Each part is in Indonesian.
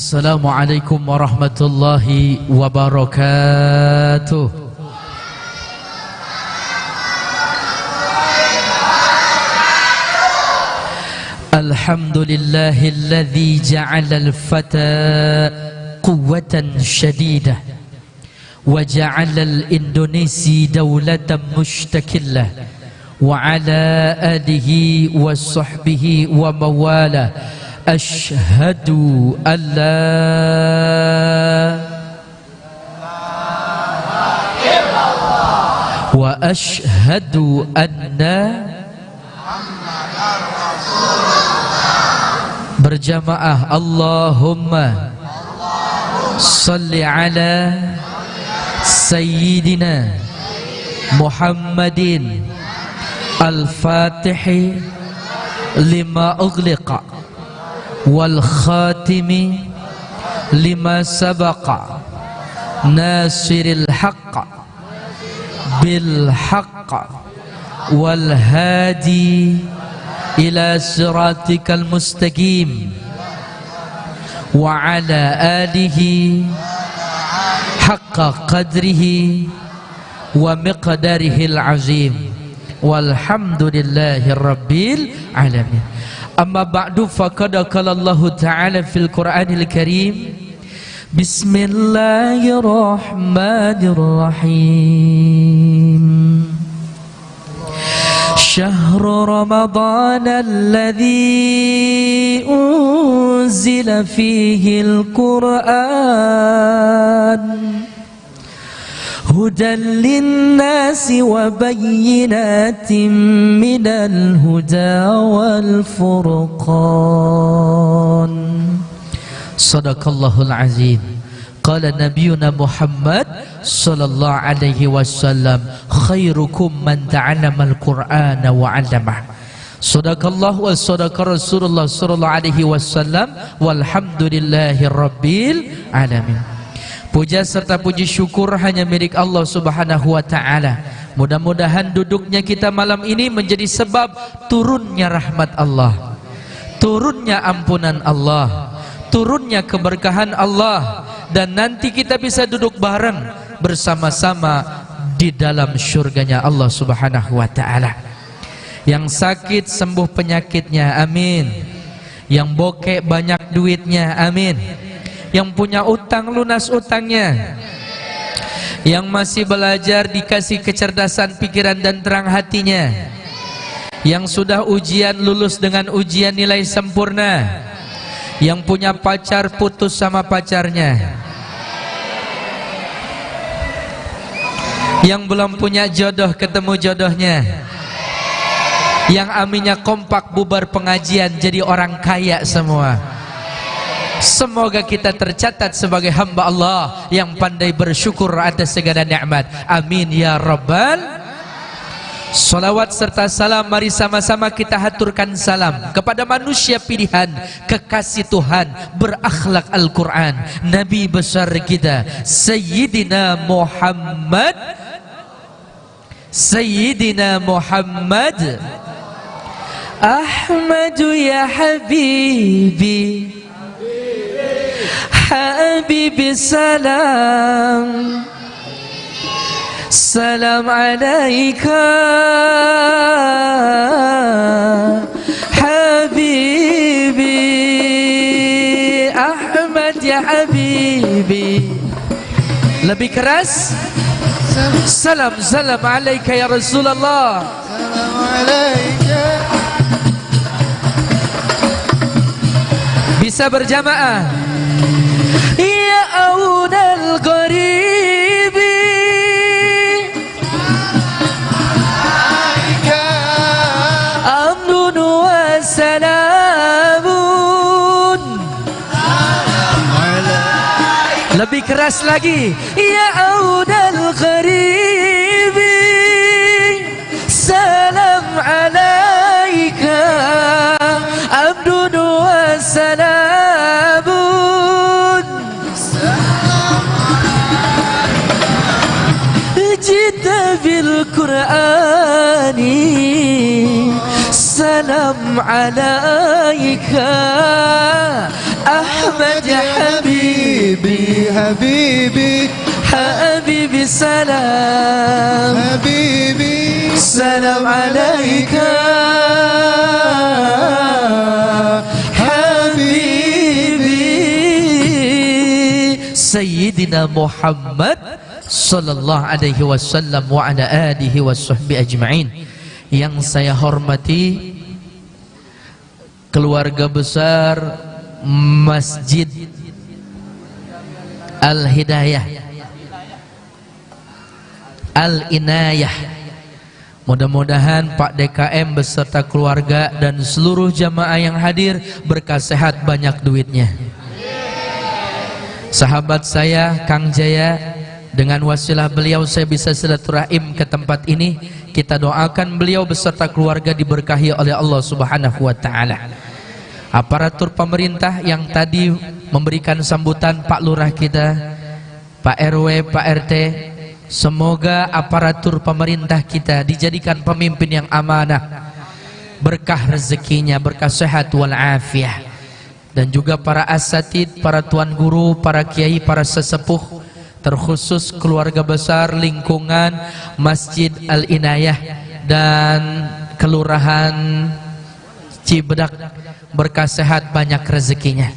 Assalamualaikum warahmatullahi wabarakatuh. Alhamdulillahilladzi ja'ala al-fata quwwatan shadidah wa ja'ala al-Indonesi dawlatan mustakillah wa ala alihi wa sahbihi wa mawalah. Ashhadu an la wa ashhadu anna berjamaah Allahumma salli ala sayyidina Muhammadin al-Fatihi lima ughliqa wal khatimi lima sabaqa nasiril haqqa bil haqqa wal hadi ila siratikal mustaqim wa ala alihi haqqa qadrihi wa miqdarihil azim walhamdulillahi rabbil alamin. Amma ba'du, faqad qala Allah Ta'ala fil Qur'anil Karim, Bismillahirrahmanirrahim. Syahru Ramadan alladhi unzila fihi al-Qur'an hudan linnasi wa bayyinatin minal huda wal furqan. Sadaqallahul azim. Qala nabiyuna Muhammad sallallahu alaihi wasallam, khairukum man ta'allama al-Qur'ana wa 'allamah. Sadaqallahu wa sadaqa Rasulullah sallallahu alaihi wasallam walhamdulillahi rabbil alamin. Puja serta puji syukur hanya milik Allah Subhanahu wa ta'ala. Mudah-mudahan duduknya kita malam ini menjadi sebab turunnya rahmat Allah, turunnya ampunan Allah, turunnya keberkahan Allah, dan nanti kita bisa duduk bareng bersama-sama di dalam syurganya Allah Subhanahu wa ta'ala. Yang sakit sembuh penyakitnya, amin. Yang bokeh banyak duitnya, amin. Yang punya utang lunas utangnya, yang masih belajar dikasih kecerdasan pikiran dan terang hatinya, yang sudah ujian lulus dengan ujian nilai sempurna, yang punya pacar putus sama pacarnya, yang belum punya jodoh ketemu jodohnya, yang aminnya kompak bubar pengajian jadi orang kaya semua. Semoga kita tercatat sebagai hamba Allah yang pandai bersyukur atas segala nikmat. Amin ya rabbal. Salawat serta salam, mari sama-sama kita haturkan salam kepada manusia pilihan, kekasih Tuhan, berakhlak Al-Quran, Nabi besar kita Sayyidina Muhammad, Sayyidina Muhammad. Ahmadu ya Habibi, Habibi salam, salam alaika Habibi, Ahmad ya Habibi. Lebih keras, salam salam alaika ya Rasulullah, salam alaika. Bisa berjamaah. Ya awdal qaribi, amnun wa salamun. Lebih keras lagi. Ya awdal qaribi, salam alaika, amnun wa salamun. Jita bil Qur'ani, salam alaika, Ahmad ya Habibi, Habibi, Habibi salam, Habibi, salam alaika Sayyidina Muhammad sallallahu alaihi wasallam wa ala alihi washabbi ajma'in. Yang saya hormati keluarga besar Masjid Al-Hidayah Al-Inayah, mudah-mudahan Pak DKM beserta keluarga dan seluruh jamaah yang hadir berkah sehat, banyak duitnya. Sahabat saya Kang Jaya, dengan wasilah beliau saya bisa silaturahim ke tempat ini. Kita doakan beliau beserta keluarga diberkahi oleh Allah Subhanahu wa taala. Aparatur pemerintah yang tadi memberikan sambutan, Pak Lurah kita, Pak RW, Pak RT, semoga aparatur pemerintah kita dijadikan pemimpin yang amanah, berkah rezekinya, berkah sehat wal afiah. Dan juga para asatid, para tuan guru, para kiai, para sesepuh, terkhusus keluarga besar lingkungan Masjid Al-Inayah dan Kelurahan Cibedak, berkah sehat, banyak rezekinya.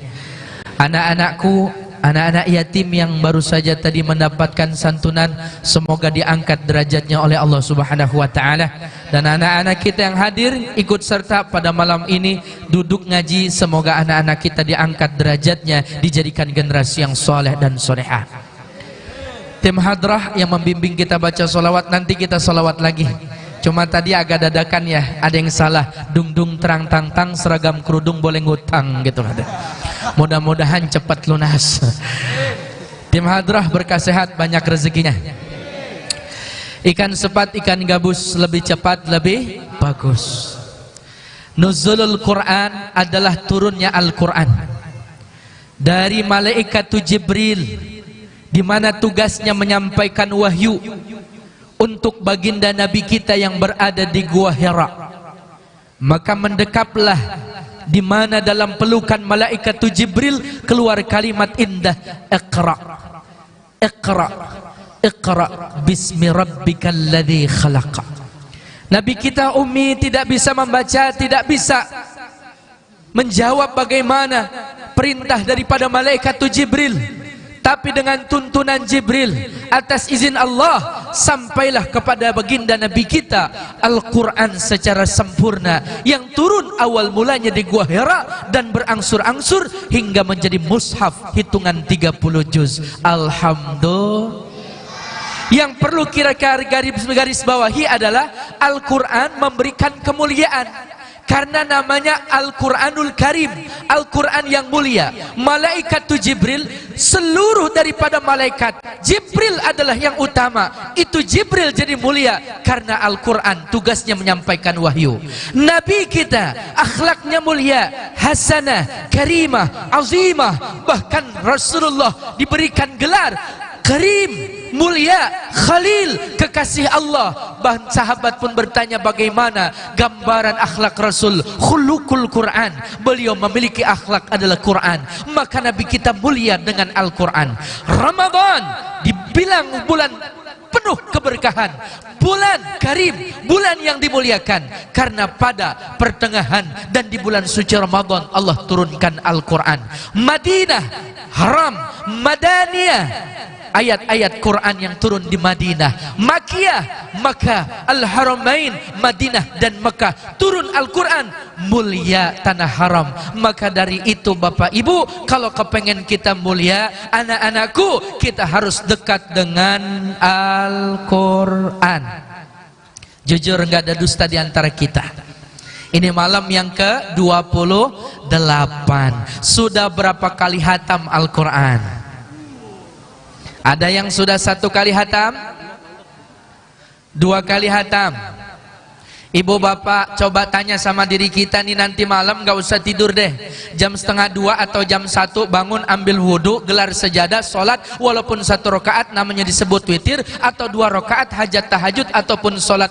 Anak-anakku, anak-anak yatim yang baru saja tadi mendapatkan santunan, semoga diangkat derajatnya oleh Allah Subhanahu wa taala. Dan anak-anak kita yang hadir ikut serta pada malam ini duduk ngaji, semoga anak-anak kita diangkat derajatnya, dijadikan generasi yang soleh dan solehah. Tim hadrah yang membimbing kita baca solawat, nanti kita solawat lagi. Cuma tadi agak dadakan ya, ada yang salah. Dung dung terang tang tang, seragam kerudung boleh ngutang gitu. Mudah-mudahan cepat lunas. Tim hadrah berkah sehat, banyak rezekinya. Ikan sepat, ikan gabus, lebih cepat, lebih bagus. Nuzulul Quran adalah turunnya Al-Quran dari malaikat Jibril, di mana tugasnya menyampaikan wahyu untuk baginda Nabi kita yang berada di Gua Hira. Maka mendekaplah, di mana dalam pelukan malaikat Jibril keluar kalimat indah, Iqra, Iqra, Iqra bismi rabbikal ladzi khalaqa. Nabi kita ummi, tidak bisa membaca, tidak bisa menjawab bagaimana perintah daripada malaikat Jibril. Tapi dengan tuntunan Jibril atas izin Allah, sampailah kepada baginda Nabi kita Al-Quran secara sempurna, yang turun awal mulanya di Gua Hira dan berangsur-angsur hingga menjadi mushaf hitungan 30 juz. Alhamdulillah. Yang perlu kira-kira garis bawahi adalah Al-Quran memberikan kemuliaan, karena namanya Al-Quranul Karim, Al-Quran yang mulia. Malaikat Jibril, seluruh daripada malaikat, Jibril adalah yang utama. Itu Jibril jadi mulia karena Al-Quran tugasnya menyampaikan wahyu. Nabi kita akhlaknya mulia, hasanah, karimah, azimah. Bahkan Rasulullah diberikan gelar Karim, mulia, Khalil, kekasih Allah. Bahkan sahabat pun bertanya bagaimana gambaran akhlak Rasul, khuluqul Quran. Beliau memiliki akhlak adalah Quran. Maka Nabi kita mulia dengan Al-Quran. Ramadan dibilang bulan penuh keberkahan, bulan karim, bulan yang dimuliakan, karena pada pertengahan dan di bulan suci Ramadan Allah turunkan Al-Quran. Madinah haram, Madaniyah, ayat-ayat Quran yang turun di Madinah. Makkiyah, Makkah, Al-Haramain, Madinah dan Makkah, turun Al-Quran, mulia tanah haram. Maka dari itu Bapak Ibu, kalau kepengen kita mulia, anak-anakku, kita harus dekat dengan Al-Quran. Jujur nggak ada dusta di antara kita. Ini malam yang ke-28. Sudah berapa kali hatam Al-Quran? Ada yang sudah 1 kali hatam, 2 kali hatam. Ibu bapak coba tanya sama diri kita nih, nanti malam gak usah tidur deh. Jam 1:30 atau jam 1 bangun, ambil wudhu, gelar sejadah, sholat. Walaupun 1 rakaat namanya disebut witir, atau 2 rakaat hajat tahajud, ataupun sholat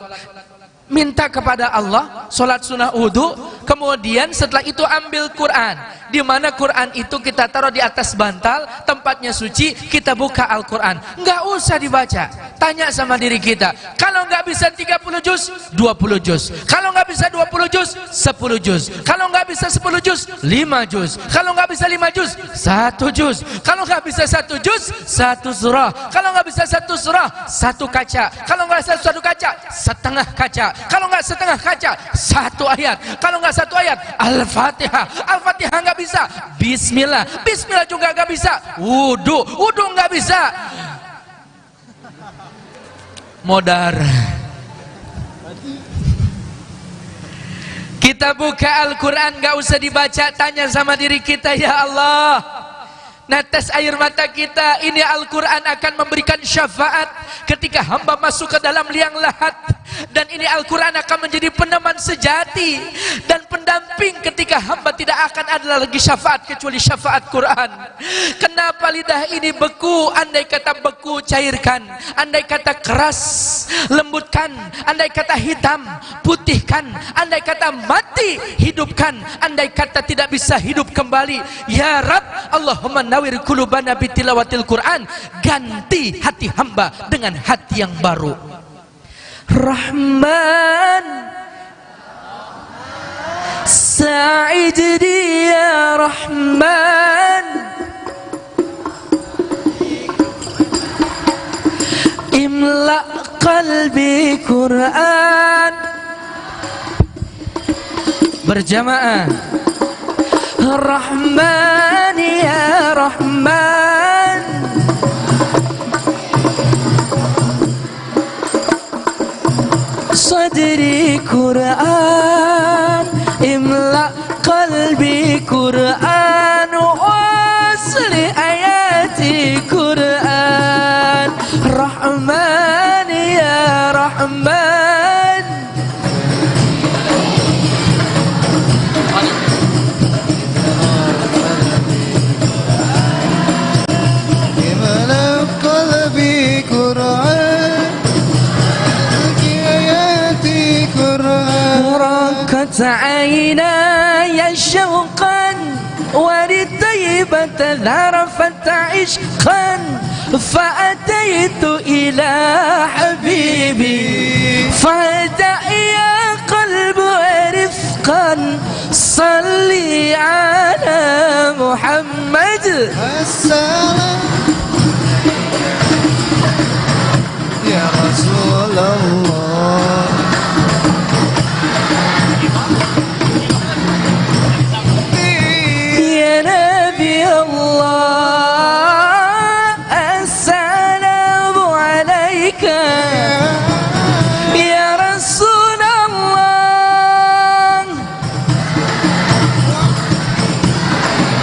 minta kepada Allah, sholat sunnah wudu, kemudian setelah itu ambil Quran, di mana Quran itu kita taruh di atas bantal, tempatnya suci, kita buka Al-Quran, nggak usah dibaca. Tanya sama diri kita, kalau nggak bisa 30 juz, 20 juz, kalau nggak bisa 20 juz, 10 juz, kalau nggak bisa 10 juz, 5 juz, kalau nggak bisa 5 juz, 1 juz, kalau nggak bisa 1 juz, 1 surah, kalau nggak bisa 1 surah, 1 kaca, kalau nggak bisa 1 kaca, setengah kaca, kalau nggak setengah kaca, 1 ayat, kalau nggak 1 ayat, Al-Fatihah, Al-Fatihah nggak bisa, Bismillah, Bismillah juga nggak bisa, wudu, wudu nggak bisa, modar. Kita buka Al-Quran, nggak usah dibaca, tanya sama diri kita, ya Allah, netes air mata kita ini Al-Quran akan memberikan syafaat ketika hamba masuk ke dalam liang lahat, dan ini Al-Quran akan menjadi peneman sejati dan pendamping ketika hamba tidak akan ada lagi syafaat kecuali syafaat Quran. Kenapa lidah ini beku? Andai kata beku, cairkan. Andai kata keras, lembutkan. Andai kata hitam, putihkan. Andai kata mati, hidupkan. Andai kata tidak bisa hidup kembali, ya Rabb, Allahumma nawir qulubana bitilawatil Quran, ganti hati hamba dengan hati yang baru. Rahman Sa'idni ya Rahman, imla qalbi Quran. Berjamaah, Rahman ya Rahman, sadri Quran, imla qalbi Quran, wasli ayati Quran. Rahman ya Rahman, imla qalbi Quran, ayati Quran. ركت عيناي شوقا ولطيبة ذرفت عشقا، فأتيت إلى حبيبي فهدأ يا قلب رفقا، صلي على محمد. السلام يا رسول الله، يا نبي الله، السلام عليك يا رسول الله،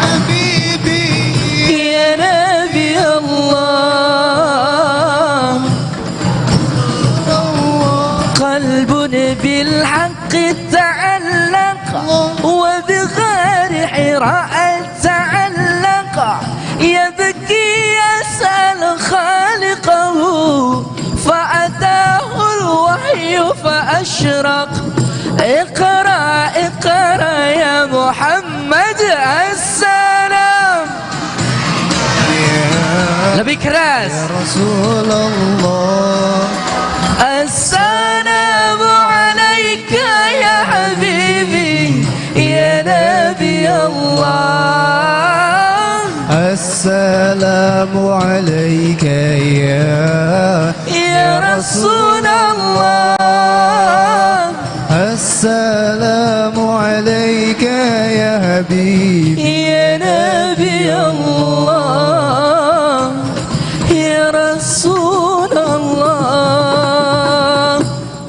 حبيبي يا نبي الله. قلب بالحق تعلق وبغار حراء تعلق، يبكي يسأل خالقه فأتاه الوحي فأشرق. اقرأ اقرأ يا محمد السلام. lebih keras. يا رسول الله، السلام عليك يا حبيبي يا نبي الله، السلام عليك يا رسول الله، السلام عليك يا حبيبي يا نبي الله، يا رسول الله.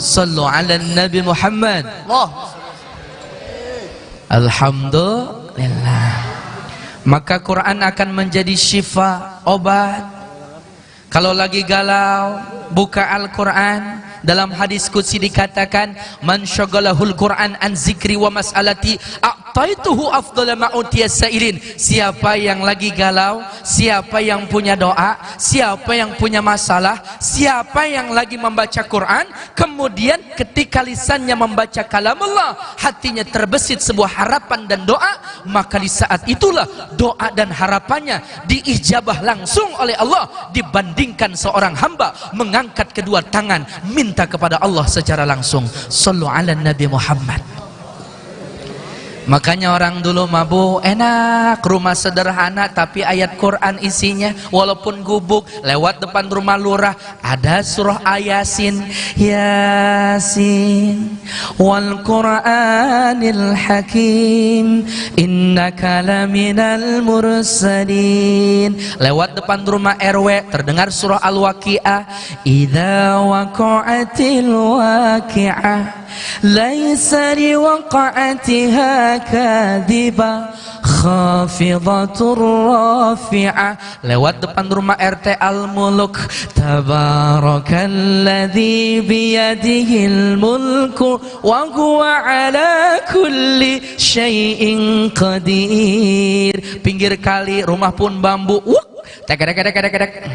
صلوا على النبي محمد. Alhamdulillah. Maka Quran akan menjadi syifa, obat. Kalau lagi galau, buka Al-Quran. Dalam hadis qudsi dikatakan, man syaghalahul Quran an zikri wa mas'alati a'taituhu afdhala ma utiyas sa'ilin. Siapa yang lagi galau, siapa yang punya doa, siapa yang punya masalah, siapa yang lagi membaca Quran, kemudian ketika lisannya membaca kalamullah, hatinya terbesit sebuah harapan dan doa, maka di saat itulah doa dan harapannya diijabah langsung oleh Allah, dibandingkan seorang hamba mengangkat kedua tangan minta kepada Allah secara langsung. Sallu ala Nabi Muhammad. Makanya orang dulu mabu enak, rumah sederhana tapi ayat Quran isinya, walaupun gubuk, lewat depan rumah lurah ada surah Yasin, Yasin wal Qur'anil Hakim innaka laminal mursalin. Lewat depan rumah RW terdengar surah Al-Waqi'ah, idza waqa'atil waqi'ah laisa liwaqa'atiha kadhiba khafidatur rafi'ah. Lewat depan rumah RT Al-Muluk, tabarakalladzi biyadihil mulku wa huwa ala kulli syai'in qadir. Pinggir kali rumah pun bambu, tek-tek-tek-tek-tek.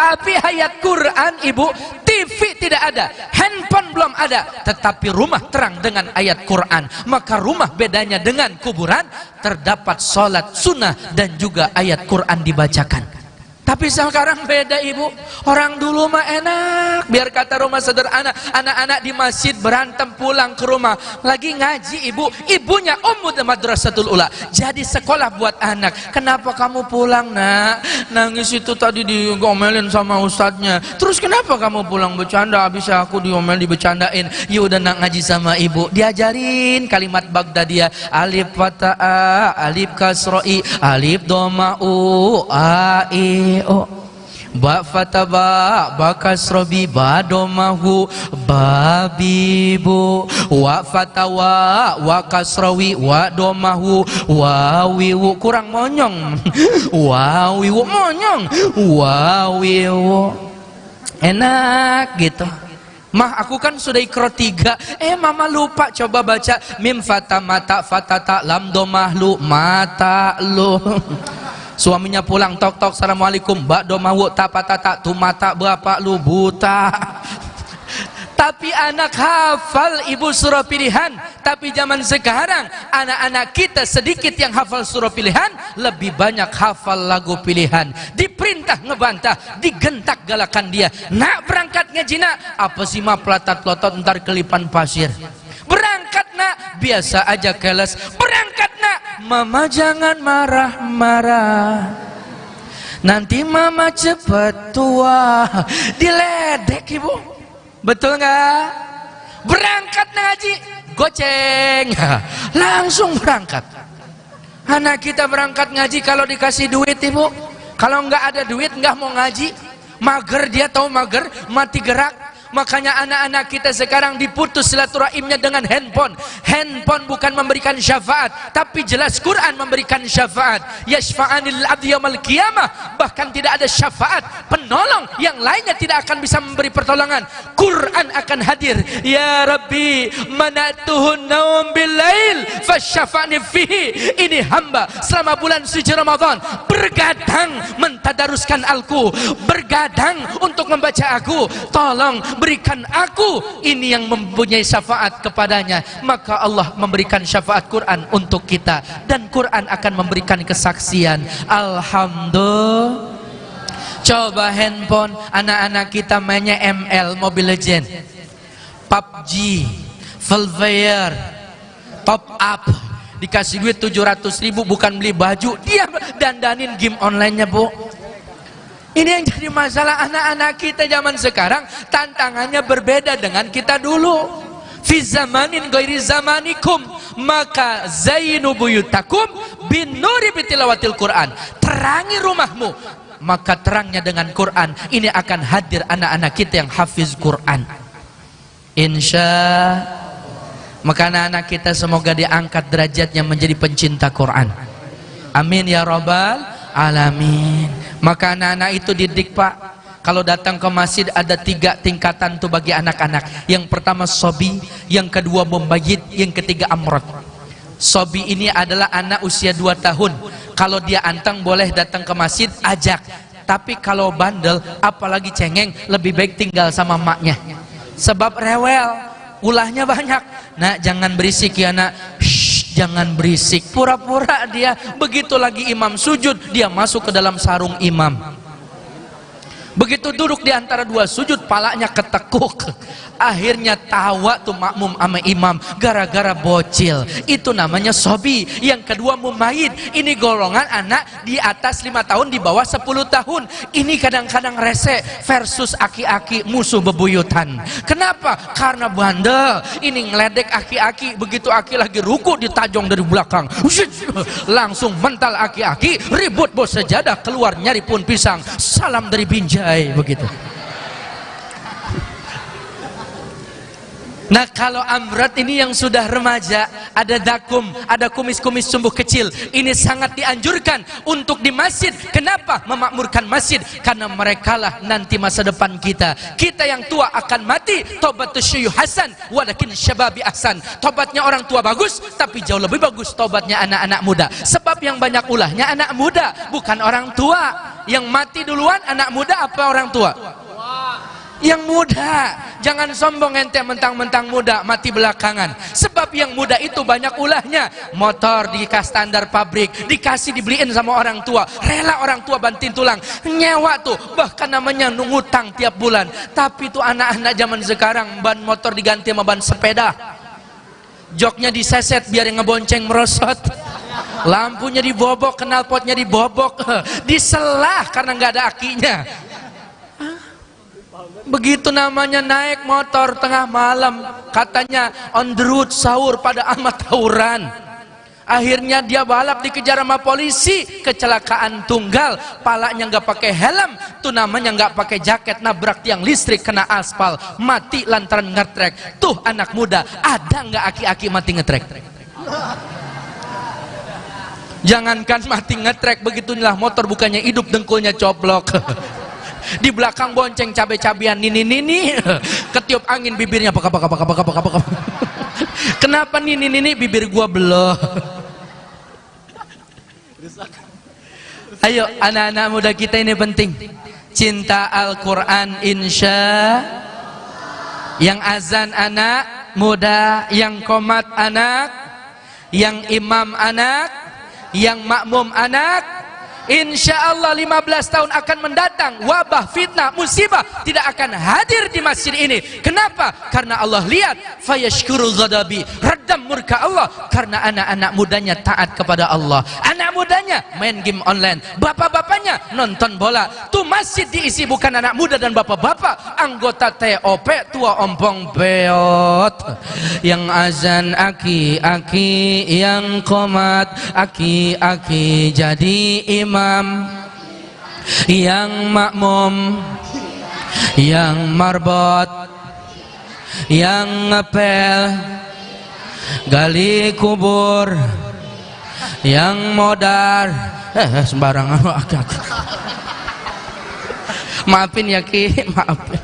Tapi ayat Quran ibu, TV tidak ada, handphone belum ada, tetapi rumah terang dengan ayat Quran. Maka rumah bedanya dengan kuburan, terdapat sholat sunnah dan juga ayat Quran dibacakan. Tapi sekarang beda ibu. Orang dulu mah enak, biar kata rumah sederhana, anak-anak di masjid berantem pulang ke rumah lagi ngaji ibu, ibunya Ummul Madrasatul Ula, jadi sekolah buat anak. Kenapa kamu pulang nak? Nangis itu tadi diomelin sama ustadznya. Terus kenapa kamu pulang bercanda? Habis aku diomel dibecandain. Ya udah nak ngaji sama ibu, diajarin kalimat Baghdadiyah, alif fathah, alif kasroi, alif dhamma u a i o, ba fatha ba kasrobi ba domahu babibu, wa fatha wa kasrawi wa domahu wawiwu. Kurang monyong wawiwu, monyong wawiwu. Enak gitu. Mah aku kan sudah ikro 3, mama lupa, coba baca mim fatha mata fatata lam domah lu mata lu. Suaminya pulang tok-tok, assalamualaikum, mbak domawu tapatata tu mata bapak lu buta. Tapi anak hafal ibu surah pilihan. Tapi zaman sekarang anak-anak kita sedikit yang hafal surah pilihan, lebih banyak hafal lagu pilihan. Diperintah ngebantah, digentak galakan dia. Nak berangkat ngaji nak, apa sih mah pelatat-pelotot ntar kelipan pasir. Berangkat nak, biasa aja keles. Berangkat nak, mama jangan marah-marah, nanti mama cepet tua. Diledek ibu, betul nggak? Berangkat ngaji, goceng, langsung berangkat. Anak kita berangkat ngaji kalau dikasih duit ibu, kalau nggak ada duit nggak mau ngaji. Mager dia, tahu mager, mati gerak. Makanya anak-anak kita sekarang diputus silaturahimnya dengan handphone. Handphone bukan memberikan syafaat, tapi jelas Quran memberikan syafaat. Yashfa'anil abdi yaumil qiyamah, bahkan tidak ada syafaat penolong yang lainnya tidak akan bisa memberi pertolongan. Quran akan hadir. Ya Rabbi, manatuhun naum bilail fasyafa'ni fihi. Ini hamba selama bulan suci Ramadan bergadang mentadaruskan Al-Qur'an, bergadang untuk membaca aku. Tolong berikan aku ini yang mempunyai syafaat kepadanya. Maka Allah memberikan syafaat Quran untuk kita, dan Quran akan memberikan kesaksian. Alhamdulillah. Coba handphone anak-anak kita mainnya ML, Mobile Legend, PUBG, Free Fire, top up, dikasih duit 700.000 bukan beli baju, dia dandanin game online-nya bu. Ini yang jadi masalah anak-anak kita zaman sekarang. Tantangannya berbeda dengan kita dulu. Fi zamanin ghairi zamanikum, maka zainu buyutakum bin nuri bitilawatil Quran. Terangi rumahmu, maka terangnya dengan Quran. Ini akan hadir anak-anak kita yang hafiz Quran, insya. Maka anak-anak kita semoga diangkat derajatnya menjadi pencinta Quran. Amin ya rabbal alamin. Maka anak-anak itu didik pak. Kalau datang ke masjid ada 3 tingkatan tuh bagi anak-anak. Yang pertama sobi, yang kedua membayit, yang ketiga amrod. Sobi ini adalah anak usia 2 tahun. Kalau dia anteng boleh datang ke masjid, ajak. Tapi kalau bandel, apalagi cengeng, lebih baik tinggal sama maknya. Sebab rewel, ulahnya banyak. Nah, jangan berisik ya nak. Shh, jangan berisik. Pura-pura dia begitu lagi imam sujud, dia masuk ke dalam sarung imam. Begitu duduk di antara 2 sujud, palanya ketekuk. Akhirnya tawa tuh makmum sama imam gara-gara bocil. Itu namanya sobi. Yang kedua mumayid. Ini golongan anak di atas 5 tahun, di bawah 10 tahun. Ini kadang-kadang rese versus aki-aki musuh bebuyutan. Kenapa? Karena bandel. Ini ngeledek aki-aki. Begitu aki lagi ruku, ditajong dari belakang. Langsung mental aki-aki, ribut bos sejadah, keluar nyari pun pisang. Salam dari Binjai, begitu. Nah, kalau amrat ini yang sudah remaja, ada dakum, ada kumis-kumis sumbuh kecil, ini sangat dianjurkan untuk di masjid. Kenapa? Memakmurkan masjid. Karena merekalah nanti masa depan kita. Kita yang tua akan mati. Taubatus syuyuh hasan walakin syababi ahsan. Tobatnya orang tua bagus, tapi jauh lebih bagus tobatnya anak-anak muda. Sebab yang banyak ulahnya anak muda, bukan orang tua. Yang mati duluan anak muda apa orang tua? Yang muda. Jangan sombong ente mentang-mentang muda, mati belakangan. Sebab yang muda itu banyak ulahnya. Motor dikasih standar pabrik, dikasih dibeliin sama orang tua, rela orang tua banting tulang, nyewa tuh, bahkan namanya ngutang tiap bulan. Tapi tuh anak-anak zaman sekarang ban motor diganti sama ban sepeda, joknya diseset biar yang ngebonceng merosot, lampunya dibobok, knalpotnya dibobok, diselah karena nggak ada akinya. Begitu namanya naik motor tengah malam, katanya on the road sahur, pada amat tawuran. Akhirnya dia balap dikejar sama polisi, kecelakaan tunggal, palanya nggak pakai helm, tuh namanya nggak pakai jaket, nabrak tiang listrik, kena aspal, mati lantaran ngetrek. Tuh anak muda, ada nggak aki-aki mati ngetrek? Jangankan mati ngetrek, begitulah motor bukannya hidup, dengkulnya coplok. Di belakang bonceng cabe-cabean, nini ketiup angin bibirnya paka. Kenapa nini bibir gua beloh? Ayo anak-anak muda kita ini penting. Cinta Al-Quran insya. Yang azan anak muda, yang qomat anak, yang imam anak, yang makmum anak. Insya Allah 15 tahun akan mendatang, wabah, fitnah, musibah tidak akan hadir di masjid ini. Kenapa? Karena Allah lihat, fayashkurul ghadabi, redam murka Allah. Karena anak-anak mudanya taat kepada Allah. Anak mudanya main game online, bapak-bapaknya nonton bola. Tuh masjid diisi bukan anak muda dan bapak-bapak, anggota TOP, tua ompong beot. Yang azan aki-aki, yang qomat aki-aki jadi imam, yang makmum, yang marbot, yang ngepel, gali kubur, yang modar. Sembarangan agak. Maafin ya Ki, maafin.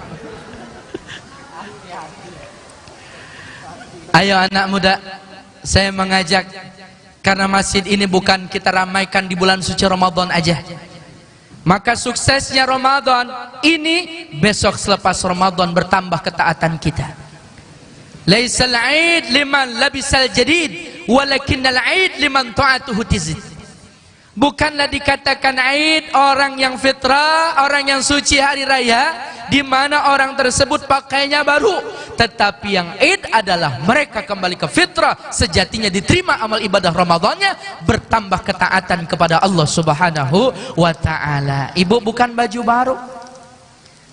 Ayo anak muda, saya mengajak. Karena masjid ini bukan kita ramaikan di bulan suci Ramadan aja. Maka suksesnya Ramadan ini, besok selepas Ramadan bertambah ketaatan kita. Laisal 'aid liman labisal jadid, walakinnal 'aid liman ta'atuhu tizid. Bukanlah dikatakan Aid orang yang fitrah, orang yang suci hari raya, di mana orang tersebut pakainya baru. Tetapi yang Aid adalah mereka kembali ke fitrah, sejatinya diterima amal ibadah Ramadannya, bertambah ketaatan kepada Allah Subhanahu wa ta'ala. Ibu bukan baju baru,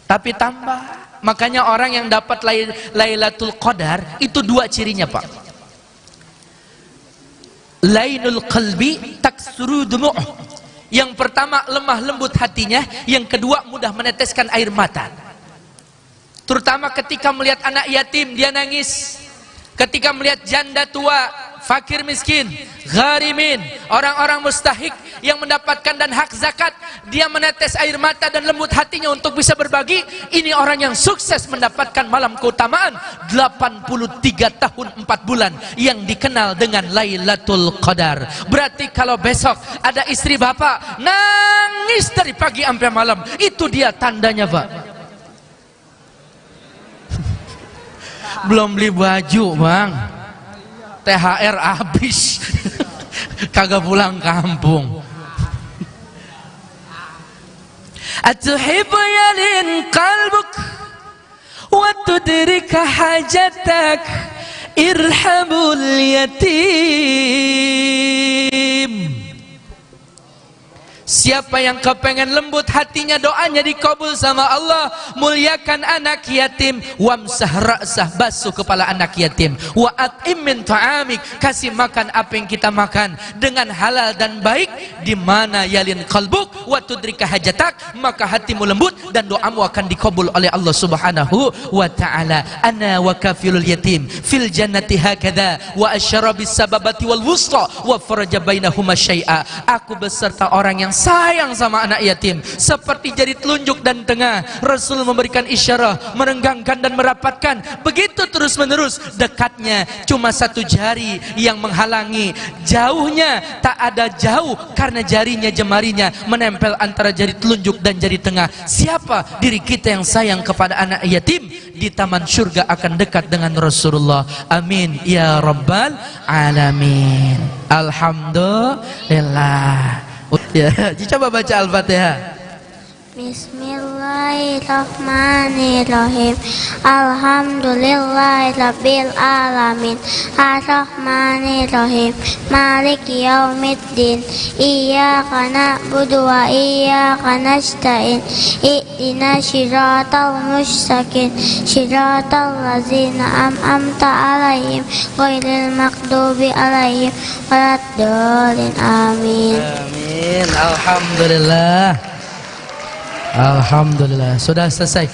tapi tambah. Makanya orang yang dapat Lailatul Qadar itu 2 cirinya Pak. Lainul qalbi taksuru dumu'uh. Yang pertama lemah lembut hatinya, yang kedua mudah meneteskan air mata. Terutama ketika melihat anak yatim dia nangis, ketika melihat janda tua, fakir miskin, gharimin, orang-orang mustahik yang mendapatkan dan hak zakat, dia menetes air mata dan lembut hatinya untuk bisa berbagi. Ini orang yang sukses mendapatkan malam keutamaan 83 tahun 4 bulan yang dikenal dengan Lailatul Qadar. Berarti kalau besok ada istri bapak nangis dari pagi sampai malam, itu dia tandanya, Pak. Belum beli baju, Bang. THR habis. Kagak pulang kampung. Atuhibbu yalin qalbuk wa tudrika hajatak irhamul yatim. Siapa yang kepengen lembut hatinya, doanya dikabul sama Allah, muliakan anak yatim, wamsah ra'sah, basuh kepala anak yatim, wa at'im min ta'amik, kasih makan apa yang kita makan dengan halal dan baik. Di mana yalin qalbuk wa tudrika hajatak, maka hatimu lembut dan doamu akan dikabul oleh Allah Subhanahu wa ta'ala. Ana wa kafilul yatim fil jannati hakadha wa asyarabis sababati wal wusta wa faraja bainahuma syai'a. Aku beserta orang yang sayang sama anak yatim seperti jari telunjuk dan tengah. Rasul memberikan isyarat, merenggangkan dan merapatkan, begitu terus menerus. Dekatnya cuma satu jari yang menghalangi, jauhnya tak ada jauh karena jarinya jemarinya menempel antara jari telunjuk dan jari tengah. Siapa diri kita yang sayang kepada anak yatim, di taman surga akan dekat dengan Rasulullah. Amin ya rabbal alamin. Alhamdulillah. Ya, coba baca Al-Fatihah. Bismillahirrahmanirrahim. Alhamdulillahirabbil alamin. Arrahmanirrahim. Maliki yaumiddin. Iyyaka na'budu wa iyyaka nasta'in. Ihdinas siratal mustaqim. Siratal ladzina an'amta 'alaihim ghairil maghdubi 'alaihim waladdallin. Amin. Amin. Alhamdulillah. Alhamdulillah, sudah selesai.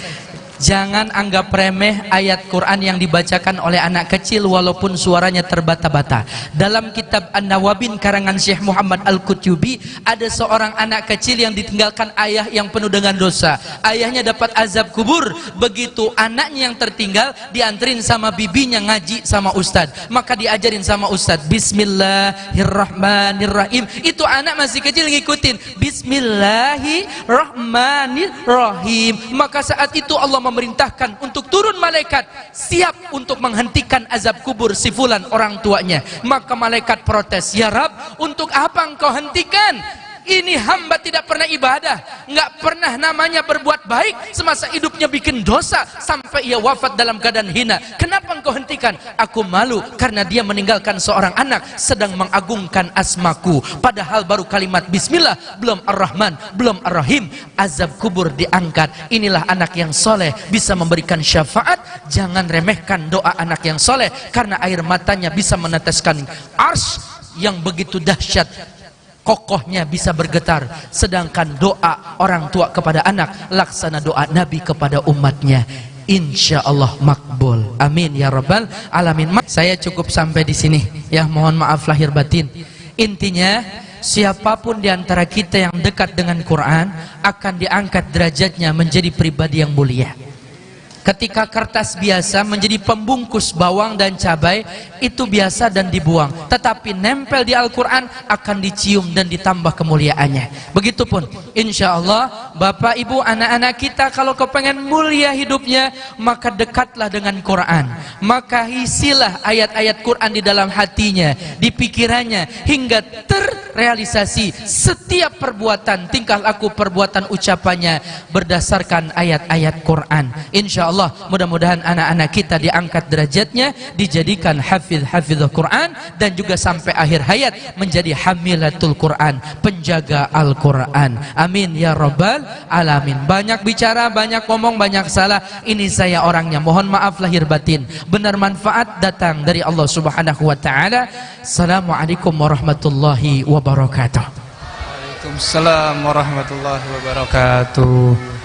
Jangan anggap remeh ayat Quran yang dibacakan oleh anak kecil walaupun suaranya terbata-bata. Dalam kitab An-Nawabin karangan Syekh Muhammad Al-Qutubi, ada seorang anak kecil yang ditinggalkan ayah yang penuh dengan dosa. Ayahnya dapat azab kubur. Begitu anaknya yang tertinggal dianterin sama bibinya ngaji sama ustadz, maka diajarin sama ustadz Bismillahirrahmanirrahim. Itu anak masih kecil ngikutin Bismillahirrahmanirrahim. Maka saat itu Allah memerintahkan untuk turun malaikat siap untuk menghentikan azab kubur si fulan orang tuanya. Maka malaikat protes, ya Rab, untuk apa engkau hentikan? Ini hamba tidak pernah ibadah, nggak pernah namanya berbuat baik, semasa hidupnya bikin dosa sampai ia wafat dalam keadaan hina. Kenapa engkau hentikan? Aku malu karena dia meninggalkan seorang anak sedang mengagungkan asmaku. Padahal baru kalimat bismillah, belum ar-Rahman, belum ar-Rahim, azab kubur diangkat. Inilah anak yang soleh, bisa memberikan syafaat. Jangan remehkan doa anak yang soleh, karena air matanya bisa meneteskan ars yang begitu dahsyat, kokohnya bisa bergetar. Sedangkan doa orang tua kepada anak laksana doa Nabi kepada umatnya, insya Allah makbul. Amin ya rabbal alamin. Saya cukup sampai di sini ya, mohon maaf lahir batin. Intinya, siapapun di antara kita yang dekat dengan Quran akan diangkat derajatnya menjadi pribadi yang mulia. Ketika kertas biasa menjadi pembungkus bawang dan cabai, itu biasa dan dibuang. Tetapi nempel di Al-Quran akan dicium dan ditambah kemuliaannya. Begitupun insya Allah Bapak Ibu anak-anak kita kalau kepengen mulia hidupnya, maka dekatlah dengan Quran. Maka isilah ayat-ayat Quran di dalam hatinya, di pikirannya, hingga terrealisasi setiap perbuatan, tingkah laku, perbuatan, ucapannya berdasarkan ayat-ayat Quran. Insya Allah mudah-mudahan anak-anak kita diangkat derajatnya, dijadikan hafidh-hafidh Quran, dan juga sampai akhir hayat menjadi hamilatul Quran, penjaga Al-Quran. Amin ya rabbal alamin. Banyak bicara, banyak ngomong, banyak salah. Ini saya orangnya, mohon maaf lahir batin. Benar manfaat datang dari Allah Subhanahu wa ta'ala. Assalamualaikum warahmatullahi wabarakatuh. Waalaikumsalam warahmatullahi wabarakatuh.